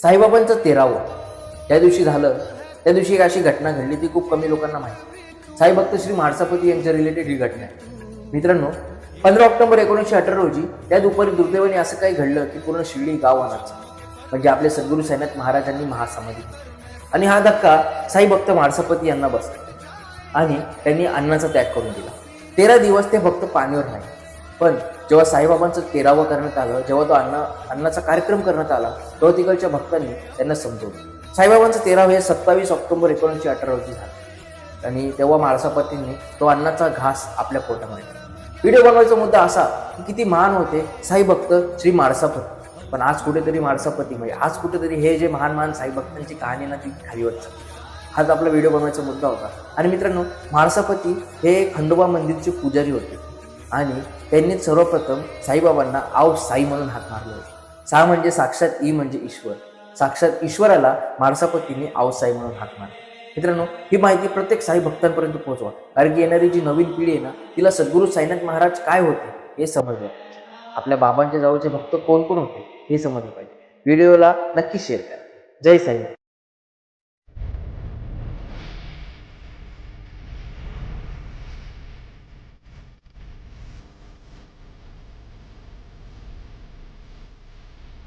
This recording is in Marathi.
साईबाबांचं 13वं त्या दिवशी झालं. त्या दिवशी एक अशी घटना घडली ती खूप कमी लोकांना माहिती. साई भक्त श्री म्हाळसापती यांच्या रिलेटेड ही घटना आहे. मित्रांनो, 15 ऑक्टोबर 1918 रोजी त्या दुपारी दुर्दैवाने असं काही घडलं की पूर्ण शिर्डी गाव अनाथ. म्हणजे आपले सद्गुरू साईनाथ महाराजांनी महासमाधी दिली आणि हा धक्का साई भक्त म्हाळसापती यांना बसला आणि त्यांनी अन्नाचा त्याग करून दिला. 13 दिवस ते भक्त पाणीवर नाही. पण जेव्हा साईबाबांचं 13वं करण्यात आलं, जेव्हा तो अन्नाचा कार्यक्रम करण्यात आला, तेव्हा तिकडच्या भक्तांनी त्यांना समजवलं. साईबाबांचं 13वं हे 27 ऑक्टोबर 1918 रोजी झालं आणि तेव्हा म्हाळसापतींनी तो अन्नाचा घास आपल्या पोटामध्ये टाकला. व्हिडिओ बनवायचा मुद्दा असा की किती महान होते साई भक्त श्री म्हाळसापती. पण आज कुठेतरी म्हाळसापती म्हणजे आज कुठेतरी हे जे महान साई भक्तांची कहाणी ना ती खाली होत चालली. हाच आपला व्हिडिओ बनवायचा मुद्दा होता. आणि मित्रांनो, म्हाळसापती हे खंडोबा मंदिरचे पुजारी होते आणि त्यांनी सर्वप्रथम साईबाबांना आव साई म्हणून हाक मारले होते. सा म्हणजे साक्षात, ई म्हणजे ईश्वर. साक्षात ईश्वराला म्हाळसापतींनी आव साई म्हणून हाक मारले. मित्रांनो, ही माहिती प्रत्येक साई भक्तांपर्यंत पोहोचवा, कारण की येणारी जी नवीन पिढी आहे ना, तिला सद्गुरू साईनाथ महाराज काय होते हे समजलं. आपल्या बाबांच्या जवळचे भक्त कोण कोण होते हे समजलं पाहिजे. व्हिडिओला नक्की शेअर करा. जय साई.